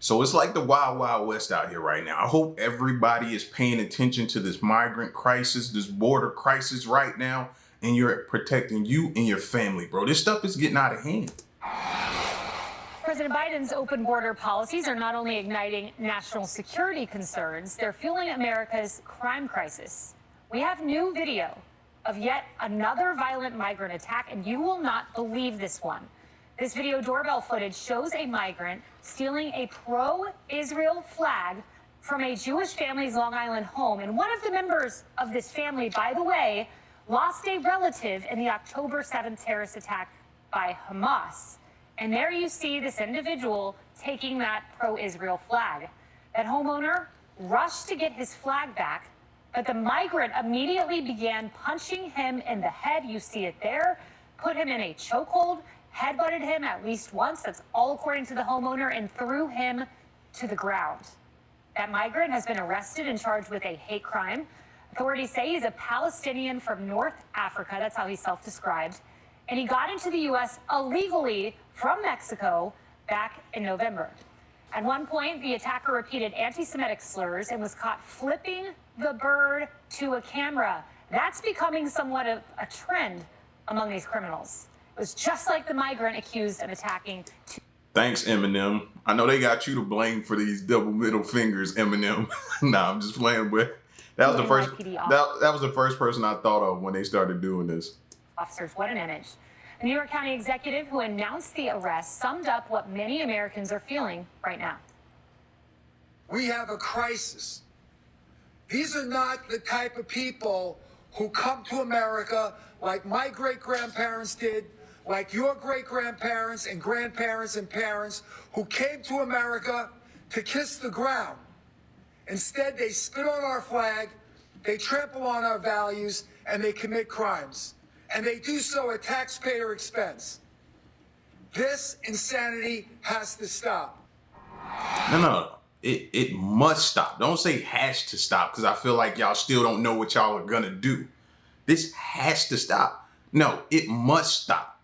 So it's like the wild, wild west out here right now. I hope everybody is paying attention to this migrant crisis, this border crisis right now, and you're protecting you and your family, bro. This stuff is getting out of hand. President Biden's open border policies are not only igniting national security concerns, they're fueling America's crime crisis. We have new video of yet another violent migrant attack, and you will not believe this one. This video doorbell footage shows a migrant stealing a pro-Israel flag from a Jewish family's Long Island home. And one of the members of this family, by the way, lost a relative in the October 7th terrorist attack by Hamas. And there you see this individual taking that pro-Israel flag. That homeowner rushed to get his flag back, but the migrant immediately began punching him in the head. You see it there, put him in a chokehold, headbutted him at least once, that's all according to the homeowner, and threw him to the ground. That migrant has been arrested and charged with a hate crime. Authorities say he's a Palestinian from North Africa, that's how he's self-described, and he got into the U.S. illegally from Mexico back in November. At one point, the attacker repeated anti-Semitic slurs and was caught flipping the bird to a camera. That's becoming somewhat of a trend among these criminals. It was just like the migrant accused of attacking. Thanks, Eminem. I know they got you to blame for these double middle fingers, Eminem. Nah, I'm just playing, but that was the first. That was the first person I thought of when they started doing this. Officers, what an image. The New York County executive who announced the arrest summed up what many Americans are feeling right now. We have a crisis. These are not the type of people who come to America like my great-grandparents did, like your great-grandparents and grandparents and parents who came to America to kiss the ground. Instead, they spit on our flag, they trample on our values, and they commit crimes. And they do so at taxpayer expense. This insanity has to stop. No. It must stop. Don't say has to stop, because I feel like y'all still don't know what y'all are gonna do. This has to stop. No, it must stop.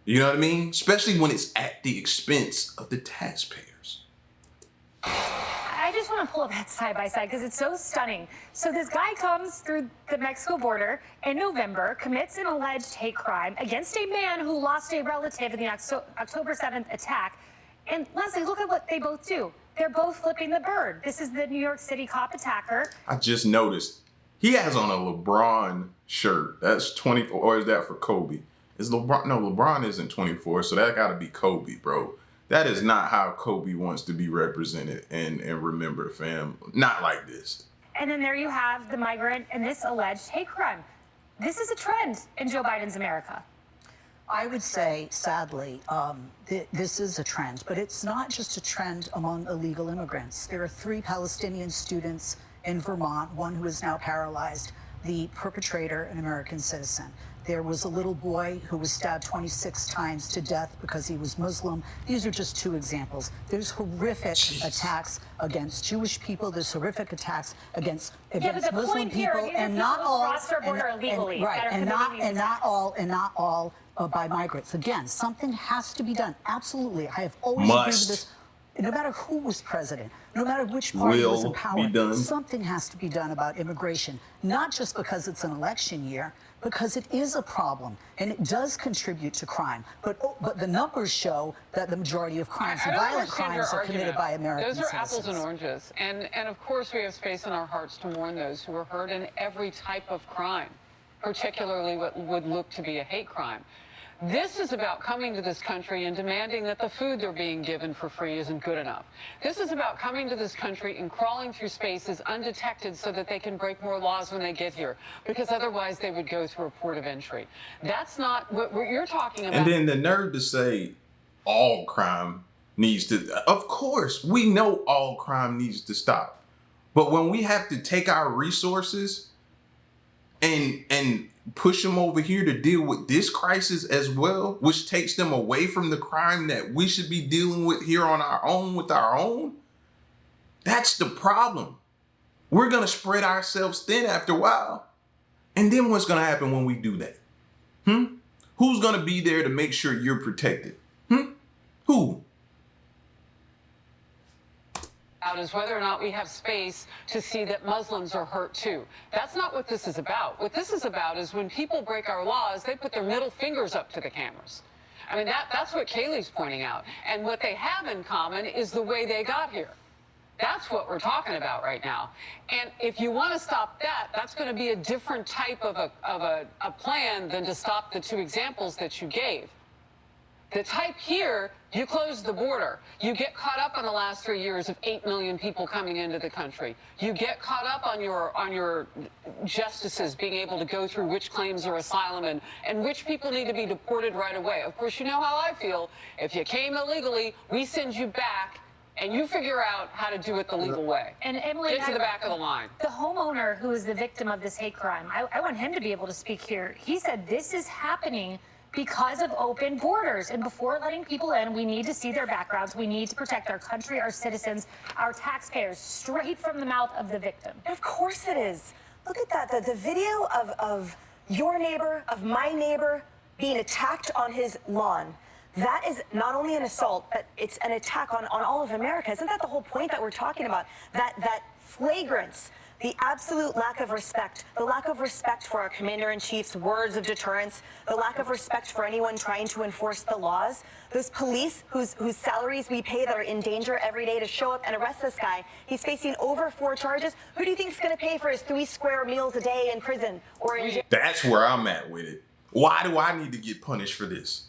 You know what I mean? Especially when it's at the expense of the taxpayers. I just want to pull up that side by side because it's so stunning. So this guy comes through the Mexico border in November, commits an alleged hate crime against a man who lost a relative in the October 7th attack. And Leslie, look at what they both do. They're both flipping the bird. This is the New York City cop attacker. I just noticed he has on a LeBron shirt. That's 24, or is that for Kobe? Is LeBron? No, LeBron isn't 24, so that got to be Kobe, bro. That is not how Kobe wants to be represented and remembered, fam. Not like this. And then there you have the migrant and this alleged hate crime. This is a trend in Joe Biden's America. I would say, sadly, this is a trend, but it's not just a trend among illegal immigrants. There are 3 Palestinian students in Vermont, one who is now paralyzed, the perpetrator, an American citizen. There was a little boy who was stabbed 26 times to death because he was Muslim. These are just 2 examples. There's horrific attacks against Jewish people. There's horrific attacks against Muslim people, and not all, and not all by migrants. Again, something has to be done. Absolutely, I have always agreed with this. No matter who was president, no matter which party was in power, something has to be done about immigration, not just because it's an election year, because it is a problem and it does contribute to crime. But the numbers show that the majority of crimes, violent crimes, are committed by American citizens. Those are apples and oranges. And of course we have space in our hearts to mourn those who were hurt in every type of crime, particularly what would look to be a hate crime. This is about coming to this country and demanding that the food they're being given for free isn't good enough. This is about coming to this country and crawling through spaces undetected so that they can break more laws when they get here, because otherwise they would go through a port of entry. That's not what you're talking about. And then the nerve to say all crime needs to, of course, we know all crime needs to stop. But when we have to take our resources and push them over here to deal with this crisis as well, which takes them away from the crime that we should be dealing with here on our own with our own, that's the problem. We're going to spread ourselves thin after a while. And then what's going to happen when we do that? Who's going to be there to make sure you're protected? Who? is whether or not we have space to see that Muslims are hurt too. That's not what this is about. What this is about is when people break our laws, they put their middle fingers up to the cameras. I mean, that's what Kayleigh's pointing out. And what they have in common is the way they got here. That's what we're talking about right now. And if you want to stop that, that's going to be a different type of a plan than to stop the two examples that you gave. The type here, you close the border. You get caught up in the last 3 years of 8 million people coming into the country. You get caught up on your justices being able to go through which claims are asylum and which people need to be deported right away. Of course, you know how I feel. If you came illegally, we send you back and you figure out how to do it the legal way. And Emily, get to the back of the line. The homeowner who is the victim of this hate crime, I want him to be able to speak here. He said this is happening because of open borders. And before letting people in, we need to see their backgrounds. We need to protect our country, our citizens, our taxpayers, straight from the mouth of the victim. Of course it is. Look at that. The video of your neighbor, of my neighbor, being attacked on his lawn. That is not only an assault, but it's an attack on all of America. Isn't that the whole point that we're talking about? That flagrance, the absolute lack of respect, the lack of respect for our commander-in-chief's words of deterrence, the lack of respect for anyone trying to enforce the laws. Those police whose salaries we pay that are in danger every day to show up and arrest this guy. He's facing over 4 charges. Who do you think is going to pay for his 3 square meals a day in prison or in jail? That's where I'm at with it. Why do I need to get punished for this?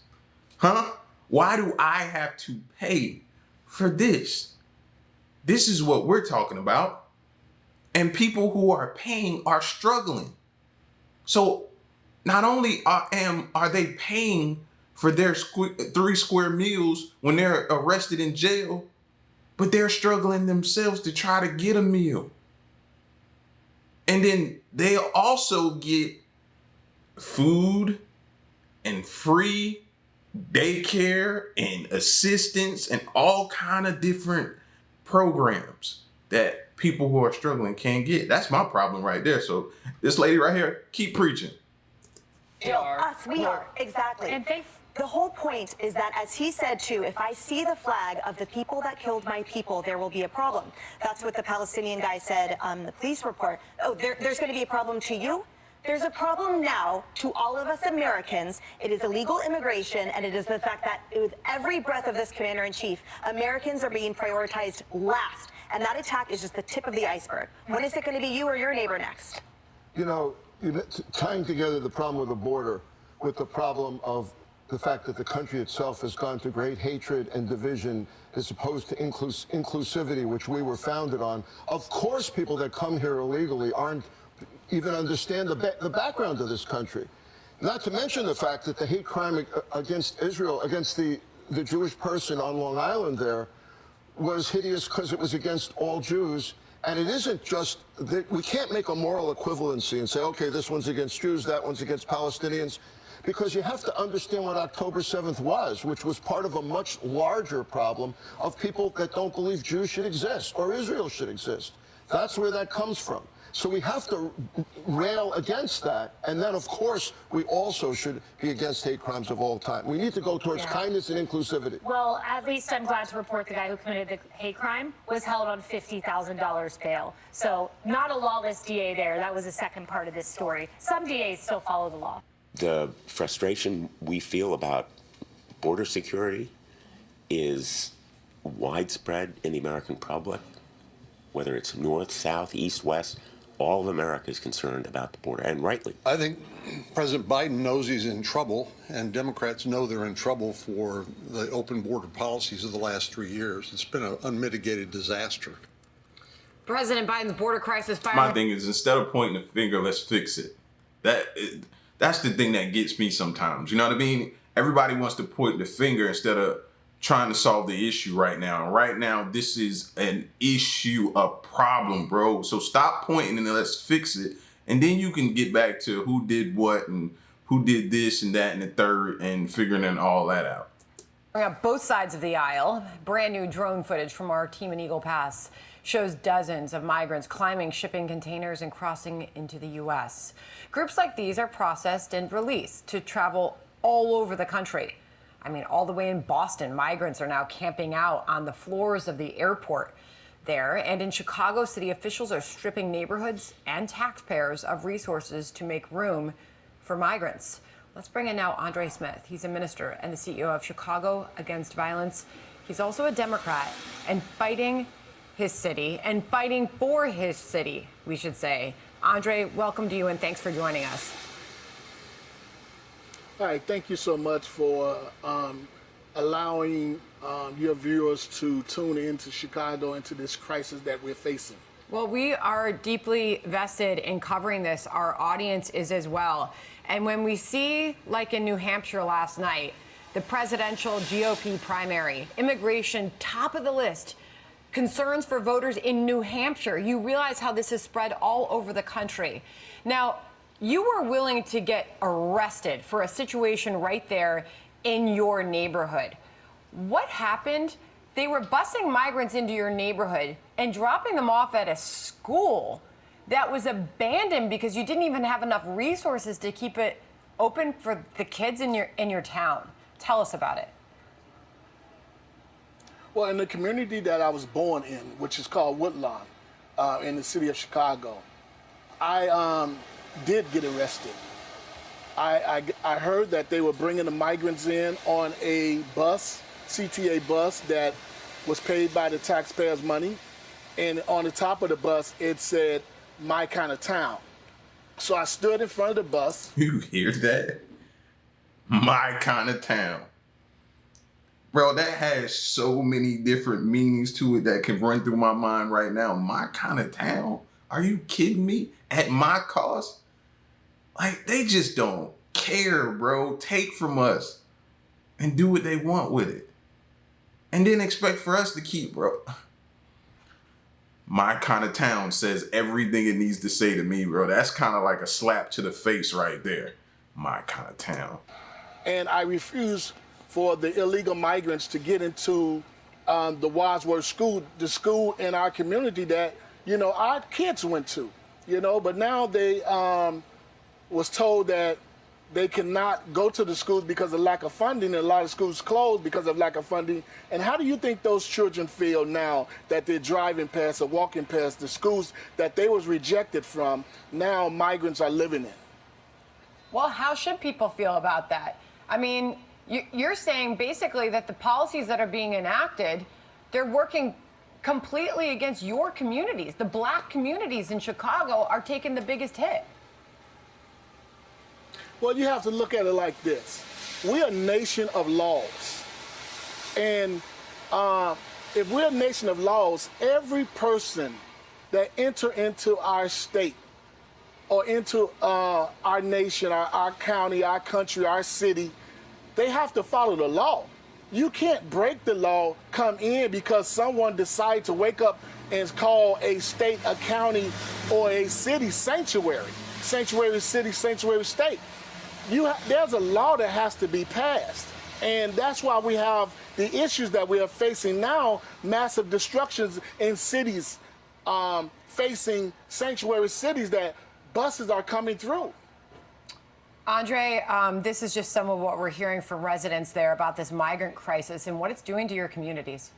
Huh? Why do I have to pay for this? This is what we're talking about. And people who are paying are struggling. So not only are they paying for their 3 square meals when they're arrested in jail, but they're struggling themselves to try to get a meal. And then they also get food and free daycare and assistance and all kind of different programs that people who are struggling can't get. That's my problem right there. So this lady right here, keep preaching. We are, exactly. And the whole point is that, as he said too, if I see the flag of the people that killed my people, there will be a problem. That's what the Palestinian guy said on the police report. Oh, there's going to be a problem to you? There's a problem now to all of us Americans. It is illegal immigration, and it is the fact that with every breath of this commander-in-chief, Americans are being prioritized last. And that attack is just the tip of the iceberg. When is it going to be you or your neighbor next? You know, tying together the problem with the border with the problem of the fact that the country itself has gone to great hatred and division as opposed to inclusivity, which we were founded on. Of course, people that come here illegally aren't even understand the background of this country. Not to mention the fact that the hate crime against Israel, against the Jewish person on Long Island there, was hideous because it was against all Jews. And it isn't just that we can't make a moral equivalency and say, okay, this one's against Jews, that one's against Palestinians, because you have to understand what October 7th was, which was part of a much larger problem of people that don't believe Jews should exist or Israel should exist. That's where that comes from. So we have to rail against that. And then, of course, we also should be against hate crimes of all time. We need to go towards kindness and inclusivity. Well, at least I'm glad to report the guy who committed the hate crime was held on $50,000 bail. So not a lawless DA there. That was the second part of this story. Some DAs still follow the law. The frustration we feel about border security is widespread in the American public, whether it's north, south, east, west. All of America is concerned about the border, and rightly. I think President Biden knows he's in trouble, and Democrats know they're in trouble for the open border policies of the last 3 years. It's been an unmitigated disaster. President Biden's border crisis. My thing is, instead of pointing the finger, let's fix it. That's the thing that gets me sometimes. You know what I mean? Everybody wants to point the finger instead of trying to solve the issue right now. And right now, this is an issue, a problem, bro. So stop pointing and let's fix it. And then you can get back to who did what and who did this and that and the third and figuring all that out. Up both sides of the aisle, brand new drone footage from our team in Eagle Pass shows dozens of migrants climbing shipping containers and crossing into the U.S. Groups like these are processed and released to travel all over the country. I mean, all the way in Boston, migrants are now camping out on the floors of the airport. there. And in Chicago, city officials are stripping neighborhoods and taxpayers of resources to make room for migrants. Let's bring in now Andre Smith. He's a minister and the CEO of Chicago Against Violence. He's also a Democrat and fighting his city and fighting for his city, we should say. Andre, welcome to you and thanks for joining us. Hi, thank you so much for allowing your viewers to tune into Chicago, into this crisis that we're facing. Well, we are deeply vested in covering this. Our audience is as well. And when we see, like in New Hampshire last night, the presidential GOP primary, immigration top of the list, concerns for voters in New Hampshire, you realize how this is spread all over the country. Now, you were willing to get arrested for a situation right there in your neighborhood. What happened? They were busing migrants into your neighborhood and dropping them off at a school that was abandoned because you didn't even have enough resources to keep it open for the kids in your town. Tell us about it. Well, in the community that I was born in, which is called Woodlawn, in the city of Chicago, I did get arrested. I heard that they were bringing the migrants in on a bus, CTA bus, that was paid by the taxpayers' money. And on the top of the bus, it said, "My kind of town." So I stood in front of the bus. You hear that? My kind of town. Bro, that has so many different meanings to it that can run through my mind right now. My kind of town? Are you kidding me? At my cost? Like, they just don't care, bro. Take from us and do what they want with it. And then expect for us to keep, bro. My kind of town says everything it needs to say to me, bro. That's kind of like a slap to the face right there. My kind of town. And I refuse for the illegal migrants to get into the Wadsworth School, the school in our community that, you know, our kids went to, you know, but now they was told that they cannot go to the schools because of lack of funding, and a lot of schools closed because of lack of funding. And how do you think those children feel now that they're driving past or walking past the schools that they was rejected from, now migrants are living in? Well, how should people feel about that? I mean, you're saying basically that the policies that are being enacted, they're working completely against your communities. The black communities in Chicago are taking the biggest hit. Well, you have to look at it like this. We're a nation of laws. And if we're a nation of laws, every person that enter into our state or into our nation, our county, our country, our city, they have to follow the law. You can't break the law, come in because someone decided to wake up and call a state, a county, or a city sanctuary. Sanctuary city, sanctuary state. There's a law that has to be passed. And that's why we have the issues that we are facing now, massive destructions in cities, facing sanctuary cities that buses are coming through. Andre, this is just some of what we're hearing from residents there about this migrant crisis and what it's doing to your communities.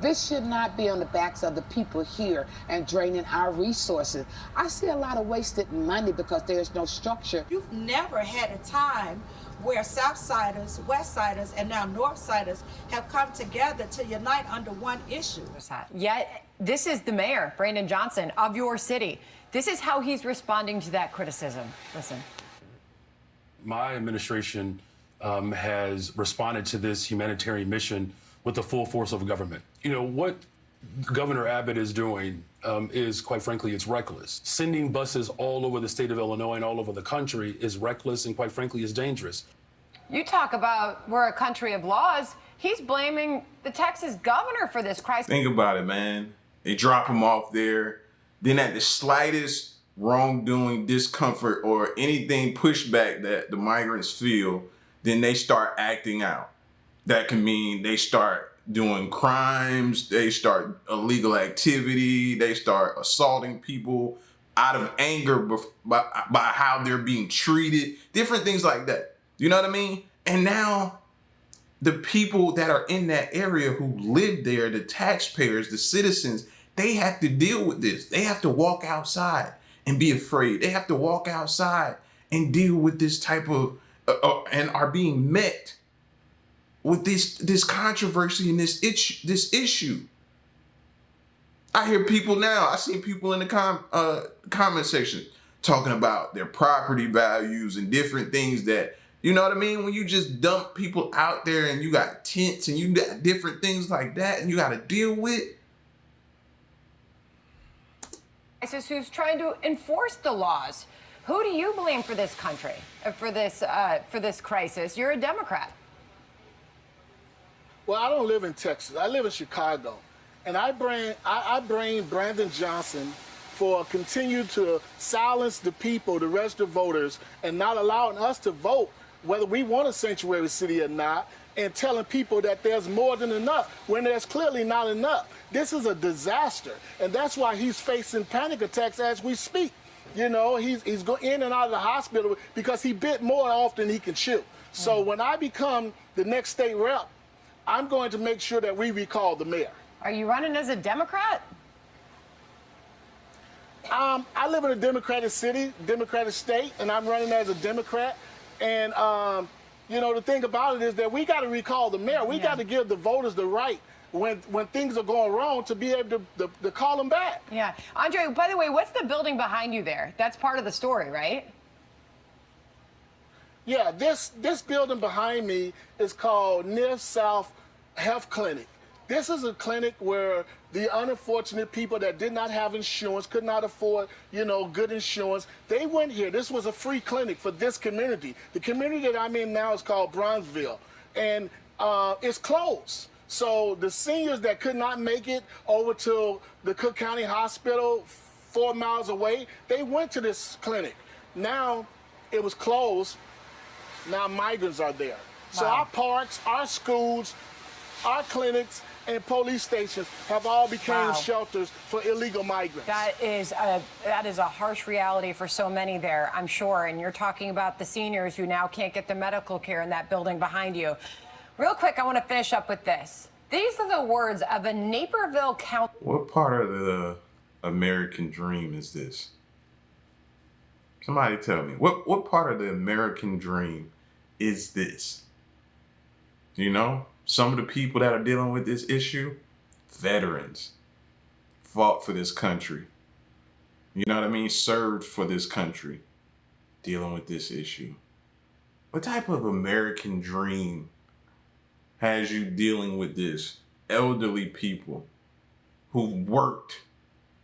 This should not be on the backs of the people here and draining our resources. I see a lot of wasted money because there's no structure. You've never had a time where Southsiders, Westsiders, and now Northsiders have come together to unite under one issue. Yet, this is the mayor, Brandon Johnson, of your city. This is how he's responding to that criticism. Listen. My administration has responded to this humanitarian mission with the full force of government. You know, what Governor Abbott is doing is, quite frankly, it's reckless. Sending buses all over the state of Illinois and all over the country is reckless and, quite frankly, is dangerous. You talk about we're a country of laws. He's blaming the Texas governor for this crisis. Think about it, man. They drop him off there. Then at the slightest wrongdoing, discomfort, or anything pushback that the migrants feel, then they start acting out. That can mean they start doing crimes, they start illegal activity, they start assaulting people out of anger by how they're being treated, different things like that. You know what I mean? And now the people that are in that area who live there, the taxpayers, the citizens, they have to deal with this. They have to walk outside and be afraid. They have to walk outside and deal with this type of, and are being met with this controversy and this issue. I hear people now, I see people in the comment section talking about their property values and different things that, you know what I mean? When you just dump people out there and you got tents and you got different things like that and you got to deal with. ISIS who's trying to enforce the laws. Who do you blame for this country, for this crisis? You're a Democrat. Well, I don't live in Texas. I live in Chicago. And I blame Brandon Johnson for continuing to silence the people, the registered voters, and not allowing us to vote whether we want a sanctuary city or not, and telling people that there's more than enough when there's clearly not enough. This is a disaster, and that's why he's facing panic attacks as we speak. You know, he's going in and out of the hospital because he bit more off than he can chew. So when I become the next state rep, I'm going to make sure that we recall the mayor. Are you running as a Democrat? I live in a Democratic city, Democratic state, and I'm running as a Democrat. And, you know, the thing about it is that we got to recall the mayor. We got to give the voters the right when things are going wrong to be able to call them back. Yeah. Andre, by the way, what's the building behind you there? That's part of the story, right? Yeah, this building behind me is called Near South Health Clinic. This is a clinic where the unfortunate people that did not have insurance, could not afford, you know, good insurance, they went here. This was a free clinic for this community. The community that I'm in now is called Bronzeville, and it's closed. So the seniors that could not make it over to the Cook County Hospital 4 miles away, they went to this clinic. Now it was closed. Now migrants are there. So our parks, our schools, our clinics, and police stations have all become shelters for illegal migrants. That is a harsh reality for so many there, I'm sure. And you're talking about the seniors who now can't get the medical care in that building behind you. Real quick, I want to finish up with this. These are the words of a Naperville county. What part of the American dream is this? Somebody tell me. What part of the American dream is this? You know? Some of the people that are dealing with this issue, veterans, fought for this country. You know what I mean? Served for this country, dealing with this issue. What type of American dream has you dealing with this? Elderly people who worked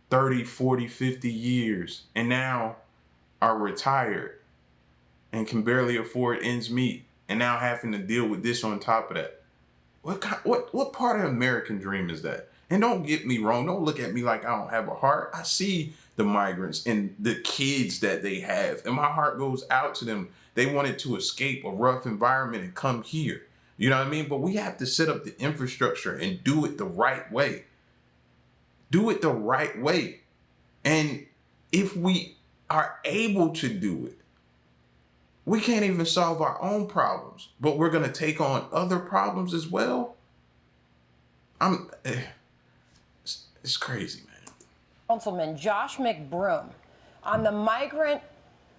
30, 40, 50 years and now are retired and can barely afford ends meet and now having to deal with this on top of that. What part of the American dream is that? And don't get me wrong. Don't look at me like I don't have a heart. I see the migrants and the kids that they have. And my heart goes out to them. They wanted to escape a rough environment and come here. You know what I mean? But we have to set up the infrastructure and do it the right way. Do it the right way. And if we are able to do it, we can't even solve our own problems, but we're going to take on other problems as well. It's crazy, man. Councilman Josh McBroom on the migrant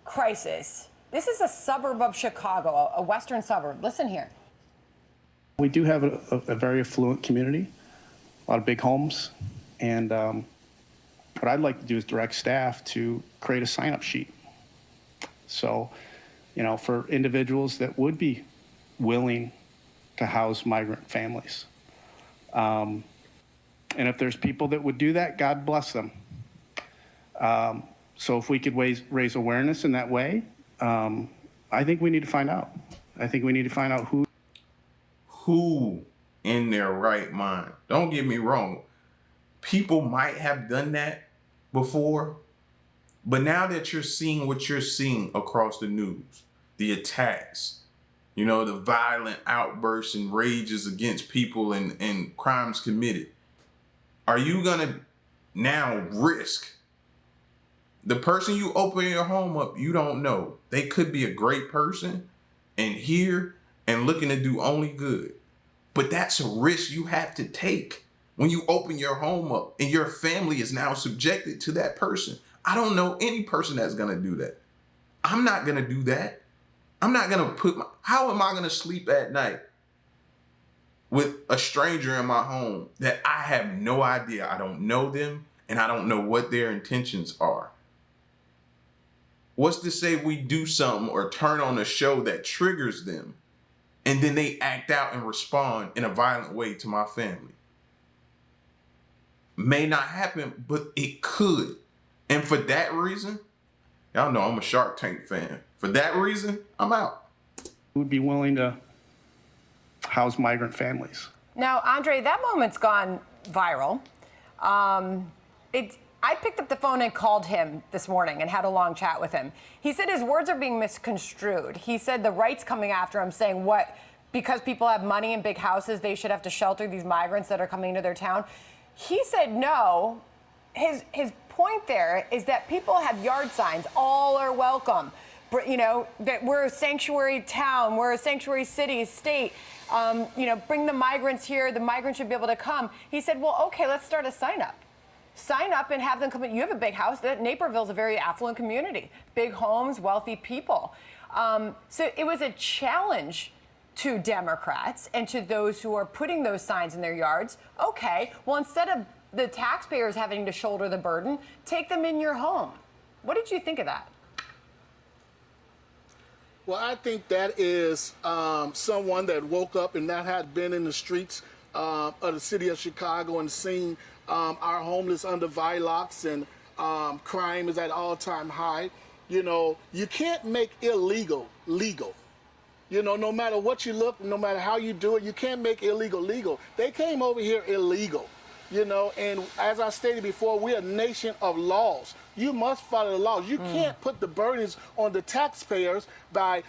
crisis. This is a suburb of Chicago, a western suburb. Listen here. We do have a very affluent community, a lot of big homes, and what I'd like to do is direct staff to create a sign-up sheet. So, you know, for individuals that would be willing to house migrant families. And if there's people that would do that, God bless them. So if we could raise awareness in that way, I think we need to find out. I think we need to find out who in their right mind. Don't get me wrong. People might have done that before, but now that you're seeing what you're seeing across the news, the attacks, you know, the violent outbursts and rages against people and crimes committed, are you gonna now risk the person you open your home up? You don't know. They could be a great person and here and looking to do only good. But that's a risk you have to take when you open your home up and your family is now subjected to that person. I don't know any person that's going to do that. I'm not going to do that. I'm not going to how am I going to sleep at night with a stranger in my home that I have no idea? I don't know them and I don't know what their intentions are. What's to say we do something or turn on a show that triggers them and then they act out and respond in a violent way to my family? May not happen, but it could. And for that reason, y'all know I'm a Shark Tank fan. For that reason, I'm out. Would be willing to house migrant families. Now, Andre, that moment's gone viral. I picked up the phone and called him this morning and had a long chat with him. He said his words are being misconstrued. He said the right's coming after him, saying what, because people have money and big houses, they should have to shelter these migrants that are coming into their town. He said no. His point there is that people have yard signs, all are welcome. You know, that we're a sanctuary town, we're a sanctuary city, state. You know, bring the migrants here, the migrants should be able to come. He said, well, okay, let's start a sign up. Sign up and have them come in. You have a big house. Naperville's a very affluent community. Big homes, wealthy people. So it was a challenge to Democrats and to those who are putting those signs in their yards. Okay, well, instead of the taxpayers having to shoulder the burden, take them in your home. What did you think of that? Well, I think that is someone that woke up and that had been in the streets of the city of Chicago and seen our homeless under violence and crime is at all-time high. You know, you can't make illegal legal. You know, no matter what you look, no matter how you do it, you can't make illegal legal. They came over here illegal, you know, and as I stated before, we're a nation of laws. You must follow the laws. You can't put the burdens on the taxpayers by,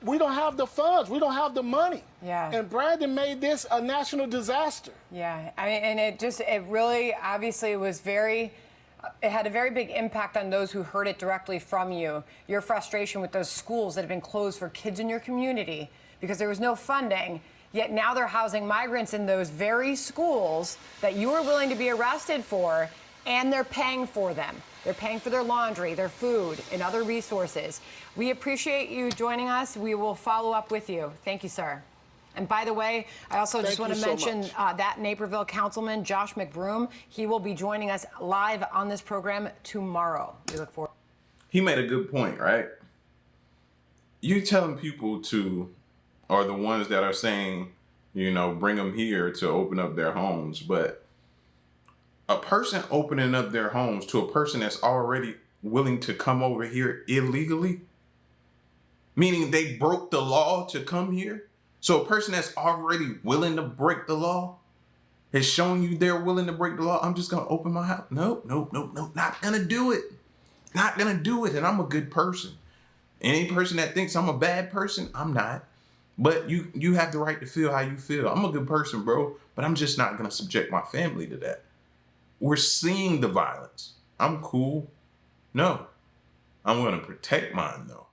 we don't have the funds, we don't have the money. Yeah. And Brandon made this a national disaster. Yeah, I mean, and it really, obviously was very, it had a very big impact on those who heard it directly from you. Your frustration with those schools that have been closed for kids in your community because there was no funding, yet now they're housing migrants in those very schools that you were willing to be arrested for, and they're paying for them. They're paying for their laundry, their food, and other resources. We appreciate you joining us. We will follow up with you. Thank you, sir. And by the way, I also just want to mention that Naperville councilman, Josh McBroom, he will be joining us live on this program tomorrow. We look forward. He made a good point, right? You telling people to, or the ones that are saying, you know, bring them here to open up their homes, but a person opening up their homes to a person that's already willing to come over here illegally, meaning they broke the law to come here. So a person that's already willing to break the law has shown you they're willing to break the law. I'm just going to open my house. Nope. Not going to do it. Not going to do it. And I'm a good person. Any person that thinks I'm a bad person, I'm not. But you have the right to feel how you feel. I'm a good person, bro. But I'm just not going to subject my family to that. We're seeing the violence. I'm cool. No. I'm going to protect mine, though.